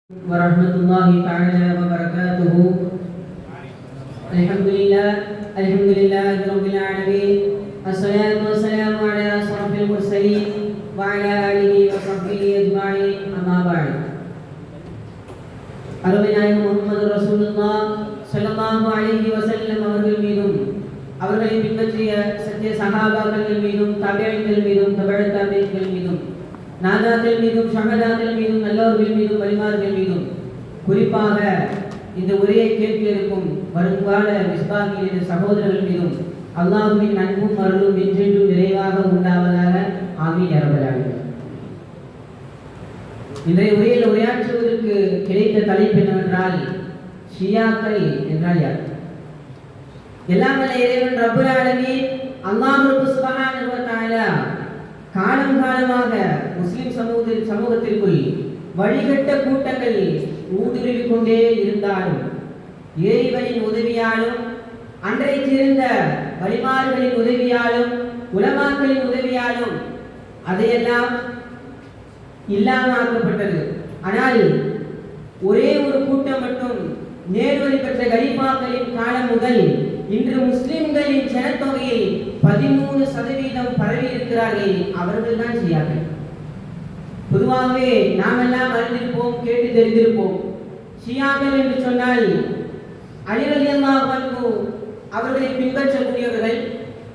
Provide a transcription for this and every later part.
ورحمة الله تعالى وبركاته. الحمد لله رب العالمين. الصلاة والسلام على أشرف المرسلين وعلى آله وصحبه أجمعين. أما بعد. அருமைநாயகம் முஹம்மது ரசூலுல்லாஹ் ஸல்லல்லாஹு அலைஹி வஸல்லம் அவர்கள் மீதும் அவர்களை பின்பற்றிய சத்திய சஹாபாக்கள் மீதும் தபிஈன்கள் மீதும் தபஅத் தபீன்கள் மீதும் நாதாக்கள் மீதும் ஷஹதாக்கள் மீதும் நல்லோர்கள் மீதும் வலிமார்கள் மீதும் குறிப்பாக இந்த உரையை கேட்க இருக்கும் வருங்கால விஸ்வாகிய சகோதரர்கள் மீதும் அல்லாஹ்வின் அன்பும் அருளும் என்றென்றும் நிறைவாக உண்டாவதாக. ஆமீன் யா ரப்பல் ஆலமீன். இன்றைய உரையில் உரையாற்றுவதற்கு கிடைத்த தலைப்பு என்னவென்றால் ஷியாக்கள் என்றால் யார்? எல்லாம் வல்ல இறைவன் ரப்பல் ஆலமீன் அல்லாஹ் சுப்ஹானஹு வ தஆலா காலம் காலமாக முஸ்லிம் சமூகத்திற்குள் வழிகட்ட கூட்டங்கள் ஊடுருவிக் கொண்டே இருந்தாலும் இறைவனின் உதவியாலும் அன்றைக்கு இருந்த வலிமார்களின் உதவியாலும் உலமாக்களின் உதவியாலும் அதையெல்லாம் இல்லாமக்கப்பட்டது. ஆனால் ஒரே ஒரு கூட்டம் மட்டும் நேர்வழி பெற்ற கலீஃபாக்களின் காலம் முதல் இன்று முஸ்லிம்களின் ஜனத்தொகையில் 13% பரவி இருக்கிறார்கள். அவர்கள் தான் ஷியாக்கள். பொதுவாகவே நாம் எல்லாம் அறிந்திருப்போம், கேட்டு தெரிந்திருப்போம். ஷியாக்கள் என்று சொன்னால் அலி ரலியல்லாஹு அன்ஹு அவர்களை பின்பற்றக்கூடியவர்கள்.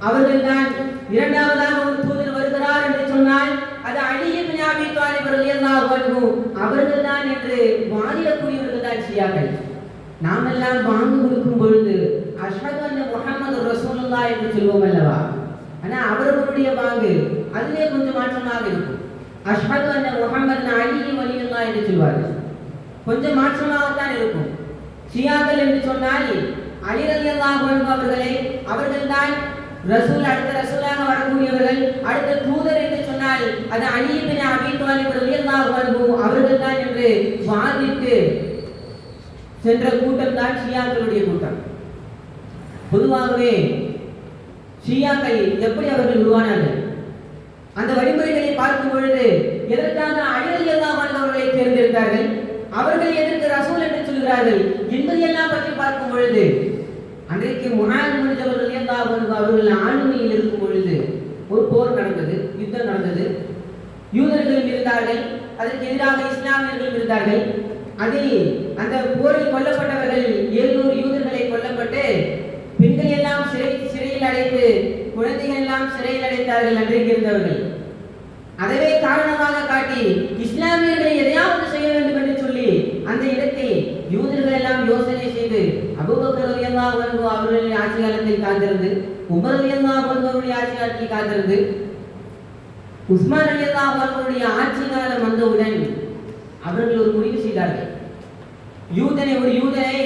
அவர்கள்தான் இரண்டாவதாக ஒரு தூதர் வருகிறார் என்று சொன்னால் அது அலி இப்னு அபீ தாலிப் ரலியல்லாஹு அன்ஹு அவர்கள்தான் என்று வாதிடக்கூடியவர்கள் தான் ஷியாக்கள். நாம் எல்லாம் வாங்கி கொடுக்கும் பொழுது அஷ்ஹது அன்ன முஹம்மது ரசூலுல்லாஹ் என்று சொல்வோம் அல்லவா? ஆனால் அவர்களுடைய வாங்கு அதிலே கொஞ்சம் மாற்றமாக இருக்கும். அஷ்ஹது அன்ன முஹம்மது அலி வலியுல்லாஹ் என்று சொல்வார்கள். கொஞ்சம் மாற்றமாகத்தான் இருக்கும். ஷியாக்கள் என்று சொன்னால் அலி ரலியல்லாஹு அன்ஹு அவர்கள்தான் ரசூல், அடுத்த ரசூலாக வரக்கூடியவர்கள். அடுத்த தூதர் என்று சொன்னால் அது அலி இப்னு அபீ தாலிப் ரலியல்லாஹு அன்ஹு அவர்கள்தான் என்று வாதிட்டு சென்ற கூட்டம் தான் ஷியாக்களுடைய கூட்டம். பொதுவாகவே ஷியாக்கள் எப்படி அவர்கள் உருவானார்கள்? அந்த வழிமுறைகளை பார்க்கும் பொழுது எதற்காக அலி ரலியல்லாஹு அன்ஹு அவர்களை தேர்ந்தெடுத்தார்கள், அவர்கள் எதற்கு ரசூல் என்று சொல்கிறார்கள் என்பதையெல்லாம் பற்றி பார்க்கும் பொழுது அன்றைக்கு முஆத் பின் ஜபல் ரலியல்லாஹு அன்ஹு அவர்கள் ஆளுமையில் இருக்கும் பொழுது ஒரு போர் நடந்தது, யுத்தம் நடந்தது. யூதர்களும் இருந்தார்கள், அதற்கு எதிராக இஸ்லாமியர்களும் இருந்தார்கள். அதில் அந்த போரில் கொல்லப்பட்டவர்கள் 700 யூதர்களை கொல்லப்பட்டு பெண்கள் எல்லாம் சிறையில் அடைத்து குழந்தைகள் எல்லாம் சிறையில் அடைத்தார்கள் அன்றைக்கு இருந்தவர்கள். அதவே காரணமாக காட்டி இஸ்லாமியர்களை எதையாவது செய்ய வேண்டும் என்று சொல்லி அந்த இடத்தில் யூதர்கள் எல்லாம் யோசனை செய்து அபூபக்கர் ரலியல்லாஹு அன்ஹு அவர்களின் ஆட்சி காலத்தில் காத்திருந்து, உமர் ரலியல்லாஹு அன்ஹு அவருடைய ஆட்சி காலத்தில் காத்திருந்து, உஸ்மான் ரலியல்லாஹு அன்ஹுடைய ஆட்சி காலம் வந்தவுடன் அவர்கள் ஒரு முடிவு செய்தார்கள். ஒரு யூதனை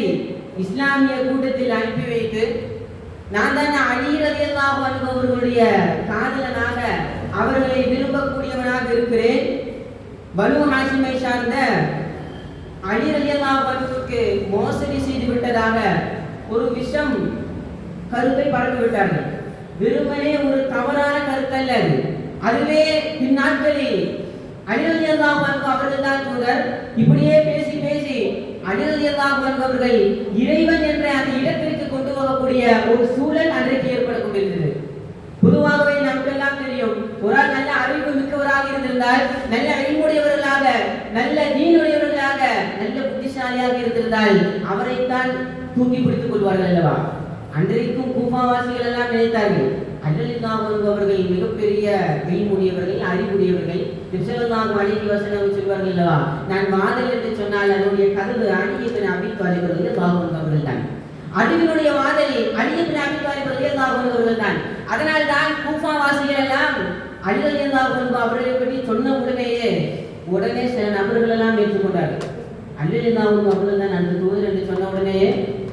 இஸ்லாமிய கூட்டத்தில் அனுப்பி வைத்து நான் தான் அலி ரலியல்லாஹு அன்ஹு அவர்களுடைய காதலனாக அவர்களை விரும்பக்கூடியவனாக இருக்கிறேன். பனு ஹாஷிமை சார்ந்த அலி ரலியல்லாஹு அன்ஹுவுக்கு மோசடி செய்து விட்டதாக ஒரு விஷம் கருத்தை பரப்பி விட்டார்கள். வெறுமனே ஒரு தவறான கருத்தல்ல அது. அதுவே பின்னாட்களில் அலி ரலியல்லாஹு அன்ஹு அவர்கள் தான் தூதர். இப்படியே பேசி அலி ரலியல்லாஹு அன்ஹு அவர்கள் இறைவன் என்ற அந்த இடத்திற்கு கொண்டு போகக்கூடிய ஒரு சூழல் அன்றைக்கு ஏற்பட கொண்டிருந்தது. பொதுவாகவே நமக்கெல்லாம் தெரியும், ஒரு நல்ல அறிவு மிக்கவராக இருந்திருந்தால், நல்ல அறிவுடையவர்களாக, நல்ல தீனுடையவர்களாக, நல்ல புத்திசாலியாக இருந்திருந்தால் அவரைத்தான் தூக்கி பிடித்துக் கொள்வார்கள் அல்லவா? அன்றைக்கும் கூஃபாவாசிகள் எல்லாம் நினைத்தார்கள் அலி ரலியல்லாஹு அன்ஹு அவர்கள் மிகப்பெரிய கைமுடியவர்கள், அறிவுடையவர்கள். ஸல்லல்லாஹு அலைஹி வஸல்லம் சொல்வார்கள் அல்லவா, நான் வாதல் என்று சொன்னால் அதனுடைய கதவு அலி இப்னு அபீ தாலிப் ரலியல்லாஹு அன்ஹு அவர்கள்தான். அறிவினுடைய வாதல் அலி இப்னு அபீ தாலிப் ரலியல்லாஹு அன்ஹு அவர்கள்தான். அதனால் தான் கூஃபாவாசிகள் எல்லாம் அலி ரலியல்லாஹு அன்ஹு அவர்களை பற்றி சொன்ன உடனே சில நபர்கள் எல்லாம் ஏற்றுக்கொண்டார்கள். அலி ரலியல்லாஹு அன்ஹு அவர்கள் தான் அந்த தூதர் என்று சொன்ன உடனே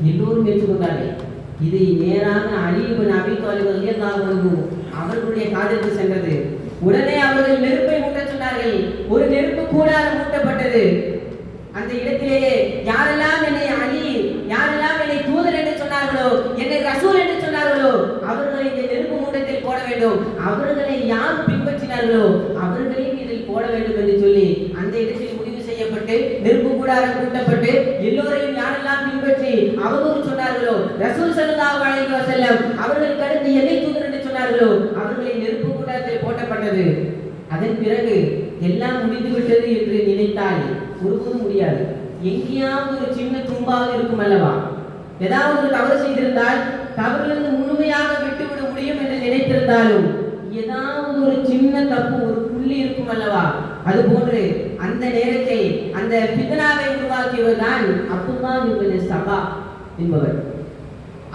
எல்லோரும் ஏற்றுக்கொண்டார்கள். இது நேராக அலி இப்னு அபீ தாலிப் ரலியல்லாஹு அன்ஹு அவர்களுடைய காதிற்கு சென்றது. உடனே அவர்கள் நெருப்பை மூட்ட சொன்னார்கள். ஒரு நெருப்பு கூடாரம் மூட்டப்பட்டது. அந்த இடத்திலேயே யாரெல்லாம் என்னை அலி, யாரெல்லாம் என்னை தூதர் என்று சொன்னார்களோ, என்னை ரசூல் என்று சொன்னார்களோ அவர்களை இந்த நெருப்பு மூட்டத்தில் போட வேண்டும். அவர்களை யார் பின்பற்றினார்களோ அவர்களையும் இதில் போட வேண்டும் என்று சொல்லி அந்த இடத்தில் முடிவு செய்யப்பட்டு நெருப்பு கூடாரம் கூட்டப்பட்டு எல்லோரையும் யாரெல்லாம் பின்பற்றி அவதூறு சொன்னார்களோ, ரசூல் ஸல்லல்லாஹு அலைஹி வஸல்லம் அவர்களுக்கு அடுத்து எதை தூதர் என்று சொன்னார்களோ அவர்களை நெருப்பு கூடாரத்தில் போட்டப்பட்டது. அதன் பிறகு எல்லாம் முடிந்து விட்டது என்று நினைத்தால் ஒருபோதும் முடியாது. எங்கேயாவது ஒரு சின்ன தும்பாக இருக்கும் அல்லவா? ஏதாவது ஒரு தவறு செய்திருந்தால் தவறிலிருந்து முழுமையாக விட்டுவிட முடியும் என்று நினைத்திருந்தாலும் ஏதாவது ஒரு சின்ன தப்பு, ஒரு புள்ளி இருக்கும் அல்லவா? அதுபோன்று அந்த நேரத்தை, அந்த ஃபித்னாவை உருவாக்கியவர்தான் அப்துல்லாஹ் இப்னு சபா என்பவர்.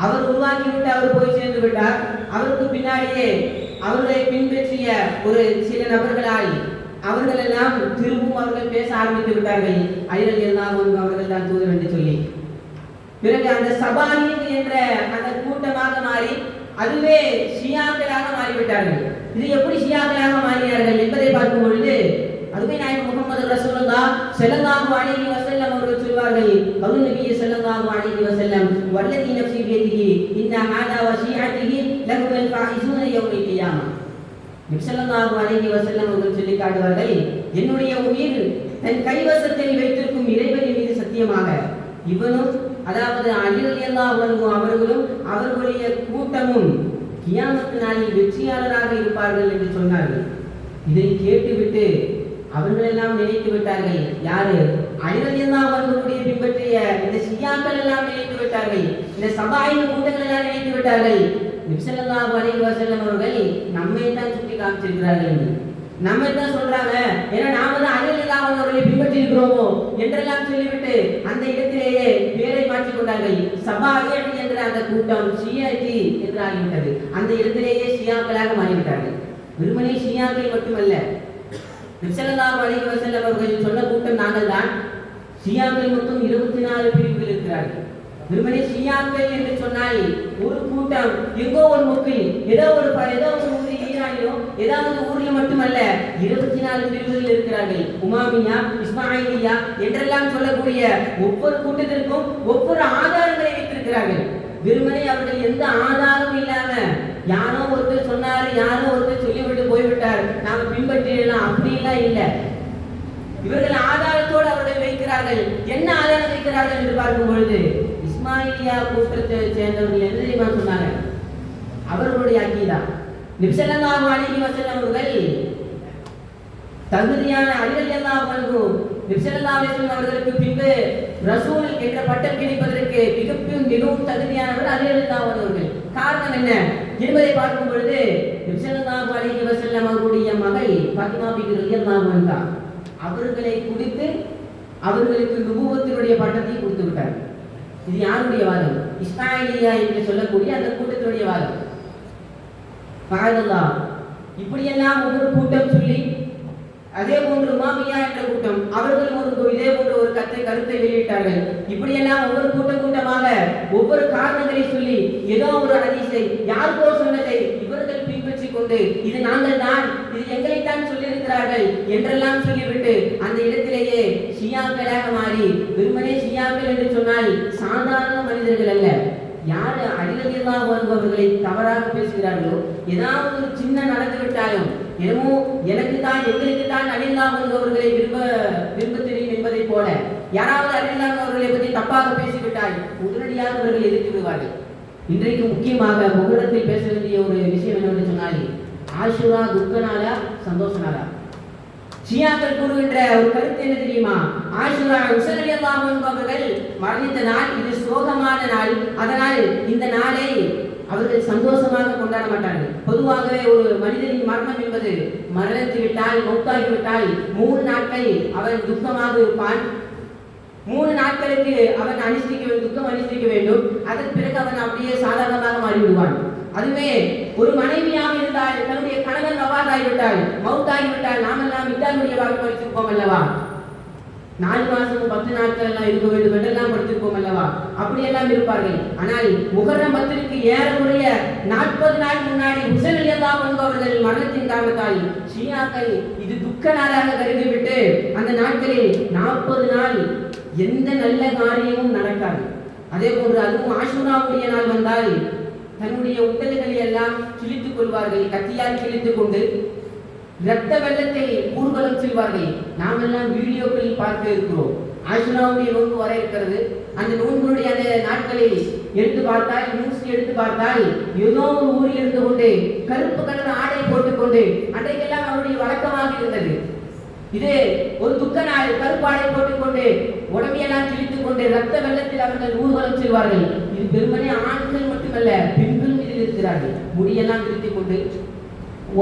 அவர் உருவாக்கிவிட்டு அவர் போய் சேர்ந்து விட்டார். அவருக்கு பின்னாடியே அவர்களை பின்பற்றிய ஒரு சில நபர்களால் அவர்கள் எல்லாம் திரும்பவும் அவர்கள் பேச ஆரம்பித்து விட்டார்கள். அலி ரலியல்லாஹு அன்ஹு அவர்கள் தான் தூதர் என்று சொல்லி. பிறகு அந்த சபாயின் என்ற அந்த கூட்டமாக மாறி அதுவே ஷியாக்களாக மாறிவிட்டார்கள். இது எப்படி ஷியாக்களாக மாறினார்கள் என்பதை பார்க்கும் பொழுது அதுவே நாயகம் முஹம்மது ரசூலுல்லாஹ் ஸல்லல்லாஹு அலைஹி வஸல்லம் அவர்கள் சொல்வார்கள், கவுல் நபி ஸல்லல்லாஹு அலைஹி வஸல்லம் வல்லதி நஃப்ஸி பியதிஹி இன்ன ஹாதா வ ஷியஅதிஹி லஹுல் ஃபாயிஸூன யௌமல் கியாமா. நபி ஸல்லல்லாஹு அலைஹி வஸல்லம் அவர்கள் சொல்லி காட்டுவார்கள், என்னுடைய உயிர் தன் கைவசத்தில் வைத்திருக்கும் இறைவனின் மீது சத்தியமாக இவனும், அதாவது அலி ரலியல்லாஹு அன்ஹு அவர்களும் அவர்களுடைய கூட்டமும் கியாமத் நாளில் வெற்றியாளராக இருப்பார்கள் என்று சொன்னார்கள். இதை கேட்டுவிட்டு அவர்கள் எல்லாம் நினைத்து விட்டார்கள், யாரு? அலி ரலியல்லாஹு அன்ஹுவுடைய பின்பற்றிய இந்த ஷியாக்கள் எல்லாம் நினைத்து விட்டார்கள், இந்த சபாயின் கூட்டங்கள் எல்லாம் நினைத்து விட்டார்கள், நபி ஸல்லல்லாஹு அலைஹி வஸல்லம் அவர்கள் நம்மை தான் சுட்டி காமிச்சிருக்கிறார்கள் என்று. நம்ம தான் சொல்றாங்க, ஏன்னா நாம தான் அலி ரலியல்லாஹு அன்ஹு அவர்களை பின்பற்றி இருக்கிறோமோ என்றெல்லாம் சொல்லிவிட்டு அந்த இடத்திலேயே பேரை மாற்றிக் கொண்டார்கள். சபாயி என்ற அந்த கூட்டம் ஷியாத்தி என்று ஆகிவிட்டது. அந்த இடத்திலேயே ஷியாக்களாக மாறிவிட்டார்கள். வெறுமனே ஷியாக்கள் மட்டுமல்ல, நபி ஸல்லல்லாஹு அலைஹி வஸல்லம் அவர்கள் சொன்ன கூட்டம் நாங்கள் தான். ஷியாக்கள் மொத்தம் 24 பிரிவுகள் இருக்கிறார்கள். வெறுமனே ஷியாக்கள் என்று சொன்னால் ஒரு கூட்டம், எங்கோ ஒரு முக்கில், ஏதோ ஒரு ஊர், ஈரானிலோ ஏதாவது ஊரில் மட்டுமல்ல, 24 பிரிவுகள் இருக்கிறார்கள். உமாமியா, இஸ்மாயிலியா என்றெல்லாம் சொல்லக்கூடிய ஒவ்வொரு கூட்டத்திற்கும் ஒவ்வொரு ஆதாரங்களை வைத்திருக்கிறார்கள். வெறுமனே அவர்கள் எந்த ஆதாரமும் இல்லாம யாரோ ஒருத்தர் சொன்னாரு, யாரோ ஒருத்தர் சொல்லிவிட்டு போய்விட்டார், நாம பின்பற்றிடலாம், அப்படிலாம் இல்லை. இவர்கள் ஆதாரத்தோடு அவர்கள் வைக்கிறார்கள். என்ன ஆதாரம் வைக்கிறார்கள் என்று பார்க்கும் பொழுது, இஸ்மாயிலியா கூட்டத்தை சேர்ந்தவர்கள் என்ன தெரியுமா சொன்னாங்க? அவர்களுடைய அக்கீதா, நபி ஸல்லல்லாஹு அலைஹி வஸல்லம் அவர்கள் தகுதியான அலி ரலியல்லாஹு அன்ஹு நபி ஸல்லல்லாஹு அலைஹி வஸல்லம் அவர்களுக்கு பின்பு ரசூல் என்ற பட்டம் கிடைப்பதற்கு மிகவும் தகுதியானவர் அலி ரலியல்லாஹு அன்ஹு அவர்கள். காரணம் என்ன என்பதை பார்க்கும் பொழுது, நபி ஸல்லல்லாஹு அலைஹி வஸல்லம் அவர்களுடைய மகள் ஃபாத்திமா பின்த் ரலியல்லாஹு அன்ஹா அவர்களை குறித்து அவர்களுக்கு நுபுவத்தினுடைய பட்டத்தை கொடுத்து விட்டார். இது யாருடைய வாதம்? இஸ்மாயிலியா என்று சொல்லக்கூடிய அந்த கூட்டத்தினுடைய வாதம். பகலல்லா இப்படியெல்லாம் ஒவ்வொரு கூட்டம் சொல்லி, அதே போன்று உமாமியா என்ற கூட்டம் அவர்கள் இதே போன்ற ஒரு கருத்தை வெளியிட்டார்கள். இப்படியெல்லாம் ஒவ்வொரு கூட்டமாக ஒவ்வொரு காரணங்களை சொல்லி ஏதோ ஒரு ஹதீஸை யாருக்கோ சொன்னதை இவர்கள் பின்பற்றி கொண்டு இது நாங்கள் தான், இது எங்களை தான் சொல்லியிருக்கிறார்கள் என்றெல்லாம் சொல்லிவிட்டு அந்த இடத்திலேயே ஷியாக்களாக மாறி, வெறுமனே ஷியாக்கள் என்று சொன்னால் சாதாரண மனிதர்கள் அல்ல. யாரு அலி ரலியல்லாஹு அன்ஹு அவர்களை தவறாக பேசுகிறார்களோ, ஏதாவது ஒரு சின்ன நடந்து விட்டாலும் என்னமோ எனக்கு தான், எங்களுக்கு தான் அலி ரலியல்லாஹு அன்ஹு அவர்களை விரும்ப தெரியும் என்பதை போல யாராவது அலி ரலியல்லாஹு அன்ஹு அவர்களை பற்றி தப்பாக பேசிவிட்டால் உடனடியாக அவர்கள் எதிர்த்து விடுவார்கள். இன்றைக்கு முக்கியமாக முகூர்த்தத்தில் பேச வேண்டிய ஒரு விஷயம் என்னவென்று சொன்னால், ஆஷுரா துக்க நாளா சந்தோஷ நாளா? ஷியாக்கள் கூறுகின்ற ஒரு கருத்து என்ன தெரியுமா? ஆஷுரா ஹுசைன் ரலியல்லாஹு அன்ஹு அவர்கள் மரணித்த நாள், இது சோகமான நாள். அதனால் இந்த நாளை அவர்கள் சந்தோஷமாக கொண்டாட மாட்டார்கள். பொதுவாகவே ஒரு மனிதனின் மரணம் என்பது, மரணித்து விட்டால், மௌத்தாகிவிட்டால் 3 நாட்கள் அவன் துக்கமாக இருப்பான். 3 நாட்களுக்கு அவன் துக்கம் அனுஷ்டிக்க வேண்டும். அதன் பிறகு அவன் அப்படியே சாதாரணமாக மாறிவிடுவான். அதுவே ஒரு மனைவியாக இருந்தால், தன்னுடைய கணவன் வஃபாத்தாகிவிட்டால், மௌத்தாகிவிட்டால், நாமெல்லாம் இத்தாருடைய வாக்கு படித்திருப்போம் அல்லவா? 4 மாசம் 10 நாட்கள் எல்லாம் இருக்க வேண்டும் என்றெல்லாம் படித்திருப்போம் அல்லவா? அப்படியெல்லாம் இருப்பார்கள். ஆனால் முஹர்ரம் 10ற்கு ஏறக்குறைய 40 நாள் முன்னாடி ஹுசைன் ரலியல்லாஹு அன்ஹு அவர்கள் மரணத்தின் காரணத்தால் ஷியாக்கள் இது துக்க நாளாக கருதிவிட்டு அந்த நாட்களில் 40 நாள் எந்த நல்ல காரியமும் நடக்காது. அதே போன்று அதுவும் ஆஷுராவுடைய நாள் வந்தால் தன்னுடைய உடல்களை எல்லாம் கிழித்துக் கொள்வார்கள். கத்தியால் கிழித்துக் கொண்டு இரத்த வெள்ளத்தை ஊர்வலம் செல்வார்கள். நாம் எல்லாம் வீடியோக்களில் பார்க்க இருக்கிறோம். ஆஷுராவுடைய நோன்பு வர இருக்கிறது. அந்த நோன்புடைய அந்த நாட்களில் எடுத்து பார்த்தால், நியூஸ் எடுத்து பார்த்தால், ஏதோ ஒரு ஊரில் இருந்து கொண்டு கருப்பு கலர் ஆடை போட்டுக்கொண்டு அன்றைக்கெல்லாம் அவருடைய வழக்கமாக இருந்தது. இது ஒரு துக்க நாள், கருப்பாடை போட்டுக்கொண்டு உடமையெல்லாம் கிழித்துக் கொண்டு ரத்த வெள்ளத்தில் அவர்கள் ஊர்வலம் செல்வார்கள். இது பெருமனே ஆண்கள் மட்டுமல்ல, பெண்களும் இதில் இருக்கிறார்கள். முடியெல்லாம் கிழித்துக் கொண்டு,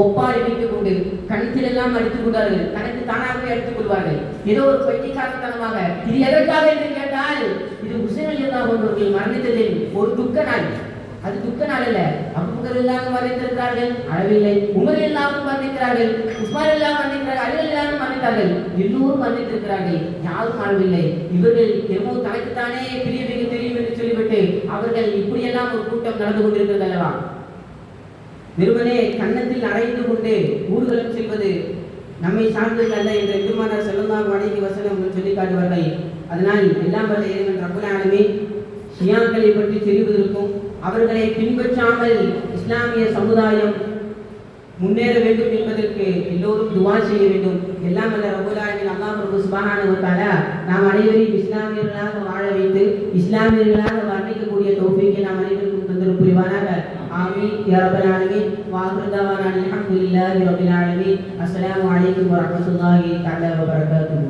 ஒப்பாரி வைத்துக் கொண்டு, கணத்தில் எல்லாம் அடித்துக் கொண்டார்கள். கணக்கு தானாகவே அடித்துக் கொள்வார்கள். ஏதோ ஒரு பைத்தியக்காரத்தனமாக. இது எதற்காக என்று கேட்டால், இது ஹுசைன் ரலியல்லாஹு அன்ஹு மரணித்ததில் ஒரு துக்க நாள். அது துக்க நாள் அல்ல. அபூபக்கர் எல்லாம் மரணித்திருக்கிறார்கள், அளவில்லை. உமர் எல்லாம் மரணிக்கிறார்கள், உஸ்மான் எல்லாம் மரணிக்கிறார்கள், அலி எல்லாம் மரணித்தார்கள். எல்லோரும் மரணித்திருக்கிறார்கள், யாரும் அளவில்லை. இவர்கள் என்னமோ தனக்குத்தானே பிரிய மிக தெரியும் என்று சொல்லிவிட்டு அவர்கள் இப்படியெல்லாம் ஒரு கூட்டம் நடந்து கொண்டிருக்கிறது அல்லவா? வெறுமனே கன்னத்தில் அறைந்து கொண்டு ஊர்வலம் செல்வது நம்மை சார்ந்தது அல்ல என்று பெருமானார் ஸல்லல்லாஹு அலைஹி வஸல்லம் சொல்லி காட்டுவார்கள். அதனால் எல்லாம் வல்ல இறைவன் ரப்பல் ஆலமீன் ஷியாக்களை பற்றி தெரிவதற்கும் அவர்களை பின்பற்றாமல் இஸ்லாமிய சமுதாயம் முன்னேற வேண்டும் என்பதற்கு எல்லோரும் துவா செய்ய வேண்டும். எல்லாம் வல்ல ரப்பல் ஆலமீன் அல்லாஹ் சுப்ஹானஹு வ தஆலா நாம் அனைவரையும் இஸ்லாமியர்களாக வாழ வைத்து இஸ்லாமியர்களாக வர்ணிக்கக்கூடிய தௌஃபீக்கை நாம் அனைவருக்கும் தந்தருள் புரிவானாக. ஆமீன் யா ரப்பல் ஆலமீன். வ ஆகிரு தஅவானா அல்ஹம்துலில்லாஹி ரப்பில் ஆலமீன். அஸ்ஸலாமு அலைக்கும் வ ரஹ்மத்துல்லாஹி தஆலா வ பரகாத்துஹு.